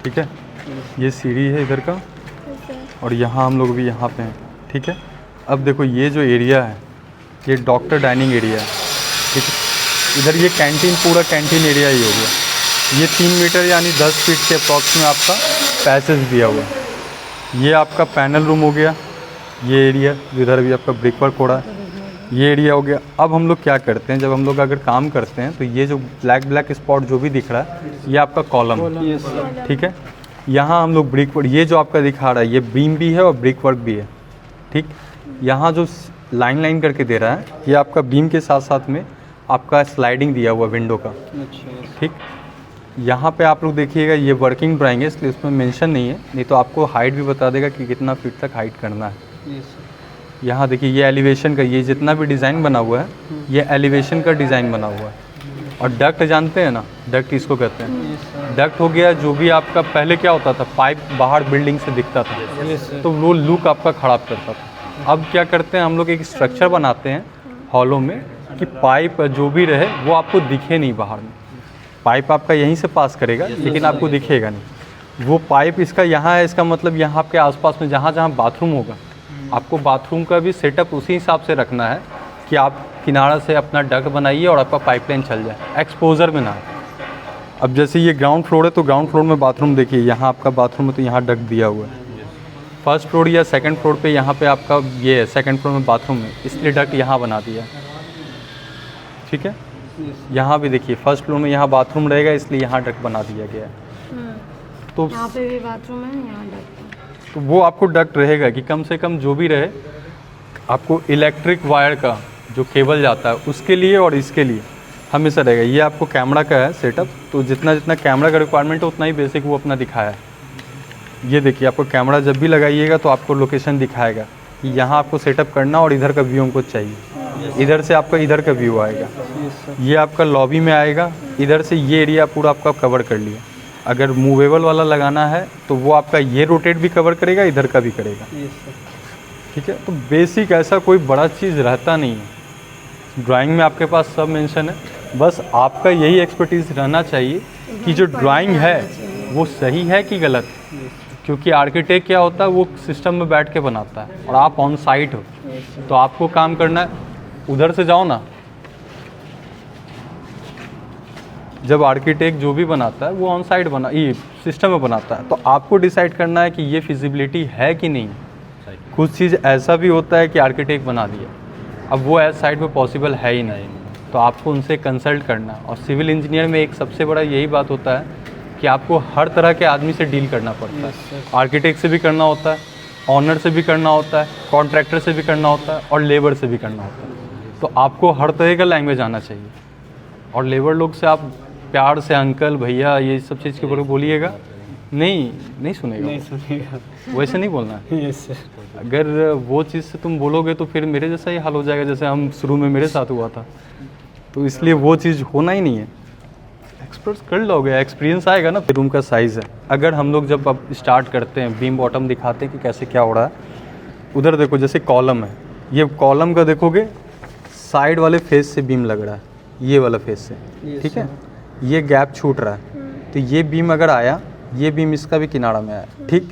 ठीक है, ये सीढ़ी है इधर का, और यहाँ हम लोग भी यहाँ पे हैं। ठीक है, अब देखो ये जो एरिया है ये डॉक्टर डाइनिंग एरिया है। ठीक है, इधर ये कैंटीन, पूरा कैंटीन एरिया ही हो गया। ये 3 मीटर यानी 10 फीट के अप्रॉक्स में आपका पैसेज दिया हुआ है। ये आपका पैनल रूम हो गया, ये एरिया इधर भी आपका ब्रिक वर्क हो रहा है, ये एरिया हो गया। अब हम लोग क्या करते हैं, जब हम लोग अगर काम करते हैं तो ये जो ब्लैक स्पॉट जो भी दिख रहा है ये आपका कॉलम है। ठीक है, यहाँ हम लोग ब्रिक वर्क, ये जो आपका दिखा रहा है ये बीम भी है और ब्रिक वर्क भी है। ठीक, यहाँ जो लाइन करके दे रहा है ये आपका बीम के साथ साथ में आपका स्लाइडिंग दिया हुआ विंडो का। ठीक, यहाँ पे आप लोग देखिएगा ये वर्किंग ड्राइंग है इसलिए उसमें मेंशन नहीं है, नहीं तो आपको हाइट भी बता देगा कि कितना फीट तक हाइट करना है। यहाँ देखिए ये एलिवेशन का, ये जितना भी डिज़ाइन बना हुआ है ये एलिवेशन का डिज़ाइन बना हुआ है। और डक्ट जानते हैं ना, डक्ट इसको कहते हैं। डक्ट हो गया जो भी आपका पहले क्या होता था, पाइप बाहर बिल्डिंग से दिखता था तो वो लुक आपका ख़राब करता था। अब क्या करते हैं हम लोग, एक स्ट्रक्चर बनाते हैं हॉलों में कि पाइप जो भी रहे वो आपको दिखे नहीं बाहर में। पाइप आपका यहीं से पास करेगा लेकिन आपको दिखेगा नहीं। वो पाइप इसका यहाँ है, इसका मतलब यहाँ आपके आसपास में जहाँ जहाँ बाथरूम होगा आपको बाथरूम का भी सेटअप उसी हिसाब से रखना है कि आप किनारा से अपना डक्ट बनाइए और आपका पाइपलाइन चल जाए, एक्सपोजर में ना। अब जैसे ये ग्राउंड फ्लोर है तो ग्राउंड फ्लोर में बाथरूम देखिए, यहाँ आपका बाथरूम है तो यहाँ डक्ट दिया हुआ है। फर्स्ट फ्लोर या सेकंड फ्लोर पे यहाँ पे आपका ये है, सेकंड फ्लोर में बाथरूम है इसलिए डक्ट यहाँ बना दिया। ठीक है, यहाँ भी देखिए फर्स्ट फ्लोर में यहाँ बाथरूम रहेगा इसलिए यहाँ डक्ट बना दिया गया है। तो यहाँ पे भी बाथरूम है, यहाँ डक्ट है। तो वो आपको डक्ट रहेगा कि कम से कम जो भी रहे आपको इलेक्ट्रिक वायर का जो केबल जाता है उसके लिए और इसके लिए हमेशा रहेगा। ये आपको कैमरा का है सेटअप, तो जितना जितना कैमरा का रिक्वायरमेंट है उतना ही बेसिक वो अपना दिखाया है। ये देखिए आपको कैमरा जब भी लगाइएगा तो आपको लोकेशन दिखाएगा कि यहाँ आपको सेटअप करना और इधर का व्यू हमको चाहिए। इधर से आपका इधर का व्यू आएगा, ये आपका लॉबी में आएगा, इधर से ये एरिया पूरा आपका कवर कर लिया। अगर मूवेबल वाला लगाना है तो वो आपका ये रोटेट भी कवर करेगा, इधर का भी करेगा। ठीक है, तो बेसिक ऐसा कोई बड़ा चीज़ रहता नहीं है। ड्राइंग में आपके पास सब मेंशन है, बस आपका यही एक्सपर्टीज़ रहना चाहिए कि जो ड्राइंग है वो सही है कि गलत। क्योंकि आर्किटेक्ट क्या होता है, वो सिस्टम में बैठ के बनाता है और आप ऑन साइट हो तो आपको काम करना है। उधर से जाओ ना, जब आर्किटेक्ट जो भी बनाता है वो ऑन साइट बना ये सिस्टम में बनाता है, तो आपको डिसाइड करना है कि ये फिजिबिलिटी है कि नहीं। कुछ चीज़ ऐसा भी होता है कि आर्किटेक्ट बना दिया, अब वो एज साइड में पॉसिबल है ही नहीं, तो आपको उनसे कंसल्ट करना। और सिविल इंजीनियर में एक सबसे बड़ा यही बात होता है कि आपको हर तरह के आदमी से डील करना पड़ता है। आर्किटेक्ट से भी करना होता है, ऑनर से भी करना होता है, कॉन्ट्रैक्टर से भी करना होता है और लेबर से भी करना होता है। तो आपको हर तरह का लैंग्वेज आना चाहिए। और लेबर लोग से आप प्यार से अंकल भैया ये सब चीज़ के ऊपर बोलिएगा, नहीं सुनेगा, वैसे नहीं बोलना है। अगर वो चीज़ से तुम बोलोगे तो फिर मेरे जैसा ही हाल हो जाएगा जैसे हम शुरू में मेरे साथ हुआ था। तो इसलिए वो चीज़ होना ही नहीं है। एक्सपर्ट्स कर लोगे, एक्सपीरियंस आएगा ना। रूम का साइज़ है, अगर हम लोग जब अब स्टार्ट करते हैं बीम बॉटम दिखाते हैं कि कैसे क्या हो रहा है। उधर देखो जैसे कॉलम है, ये कॉलम का देखोगे साइड वाले फेस से बीम लग रहा है, ये वाला फेस से। ठीक है, ये गैप छूट रहा है तो ये बीम अगर आया, ये बीम इसका भी किनारा में आया। ठीक,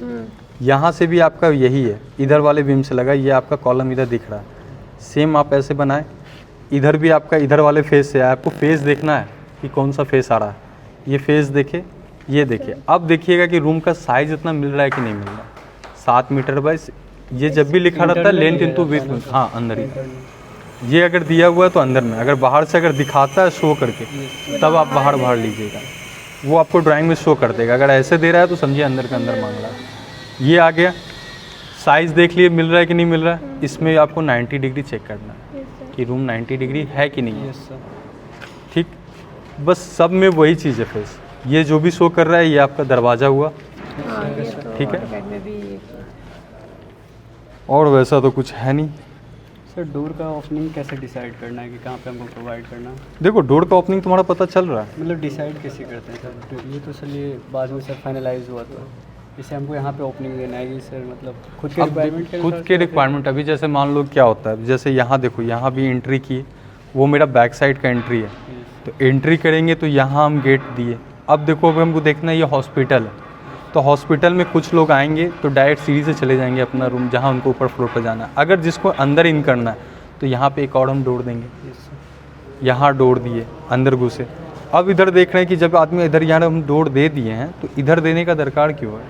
यहाँ से भी आपका यही है, इधर वाले बीम से लगा, ये आपका कॉलम इधर दिख रहा है। सेम आप ऐसे बनाए, इधर भी आपका इधर वाले फेस से आया। आपको फेस देखना है कि कौन सा फेस आ रहा है, ये फेस देखे, ये देखिए। अब देखिएगा कि रूम का साइज़ इतना मिल रहा है कि नहीं मिल रहा। 7 मीटर बाय, ये जब भी लिखा रहता है लेंथ इंटू विड्थ, हाँ अंदर ही ये अगर दिया हुआ है तो अंदर में। अगर बाहर से अगर दिखाता है शो करके तब आप बाहर लीजिएगा, वो आपको ड्राइंग में शो कर देगा। अगर ऐसे दे रहा है तो समझिए अंदर का अंदर मांग रहा है। ये आ गया, साइज़ देख लिए मिल रहा है कि नहीं मिल रहा है। इसमें आपको 90 डिग्री चेक करना है कि रूम 90 डिग्री है कि नहीं है। ठीक, बस सब में वही चीज़ है फेस। ये जो भी शो कर रहा है ये आपका दरवाज़ा हुआ। ठीक है, और वैसा तो कुछ है नहीं। सर डोर का ओपनिंग कैसे डिसाइड करना है कि कहाँ पे हमको प्रोवाइड करना है? देखो डोर का ओपनिंग तुम्हारा पता चल रहा है, मतलब डिसाइड कैसे करते हैं सर? ये तो सर ये बाद में सर फाइनलाइज हुआ तो जैसे हमको यहाँ पे ओपनिंग देना है ये सर मतलब खुद के रिक्वायरमेंट खुद के रिक्वायरमेंट। अभी जैसे मान लो क्या होता है, जैसे यहाँ देखो यहाँ भी एंट्री की, वो मेरा बैक साइड का एंट्री है, तो एंट्री करेंगे तो यहाँ हम गेट दिए। अब देखो अभी हमको देखना है ये हॉस्पिटल है तो हॉस्पिटल में कुछ लोग आएंगे तो डायरेक्ट सीढ़ी से चले जाएंगे अपना रूम जहाँ उनको ऊपर फ्लोर पर जाना है। अगर जिसको अंदर इन करना है तो यहाँ पे एक और हम डोर देंगे, यस सर। यहाँ डोर दिए, अंदर घुसे। अब इधर देख रहे हैं कि जब आदमी इधर यहाँ हम डोर दे दिए हैं तो इधर देने का दरकार क्यों है?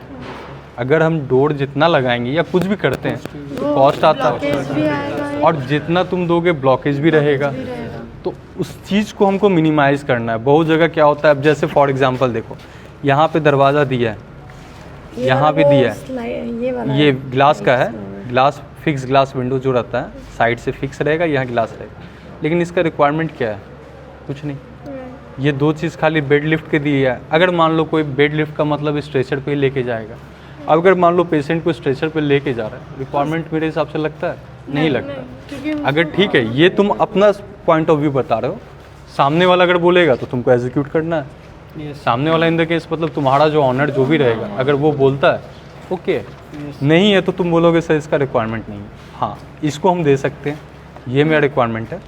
अगर हम डोर जितना लगाएंगे या कुछ भी करते हैं तो कॉस्ट आता ब्लॉकेज भी है, आएगा और जितना तुम दोगे ब्लॉकेज भी रहेगा। भी रहेगा। तो उस चीज़ को हमको मिनिमाइज़ करना है। बहुत जगह क्या होता है, अब जैसे फॉर एग्जांपल देखो, यहाँ पे दरवाज़ा दिया है, यहाँ पे दिया है, ये वाला ये ग्लास का है, ग्लास फिक्स ग्लास विंडो जो रहता है साइड से फिक्स रहेगा, यहाँ ग्लास रहेगा। लेकिन इसका रिक्वायरमेंट क्या है? कुछ नहीं। ये दो चीज़ खाली बेड लिफ्ट के दिए है। अगर मान लो कोई बेड लिफ्ट का मतलब स्ट्रेचर पे लेके जाएगा, अब अगर मान लो पेशेंट को स्ट्रेचर पे लेके जा रहा है, रिक्वायरमेंट मेरे हिसाब से लगता है नहीं लगता। क्योंकि अगर ठीक है, ये तुम अपना पॉइंट ऑफ व्यू बता रहे हो, सामने वाला अगर बोलेगा तो तुमको एग्जीक्यूट करना है। यस सामने वाला इन द केस मतलब तुम्हारा जो ऑनर जो भी रहेगा, अगर वो बोलता है ओके, नहीं है तो तुम बोलोगे सर इसका रिक्वायरमेंट नहीं है, हाँ इसको हम दे सकते हैं, ये मेरा रिक्वायरमेंट है।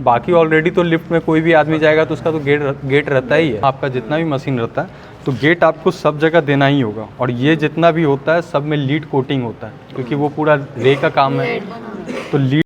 बाकी ऑलरेडी तो लिफ्ट में कोई भी आदमी जाएगा तो उसका तो गेट रहता ही है। आपका जितना भी मशीन रहता है तो गेट आपको सब जगह देना ही होगा। और ये जितना भी होता है सब में लीड कोटिंग होता है, क्योंकि वो पूरा रे का काम है, तो लीड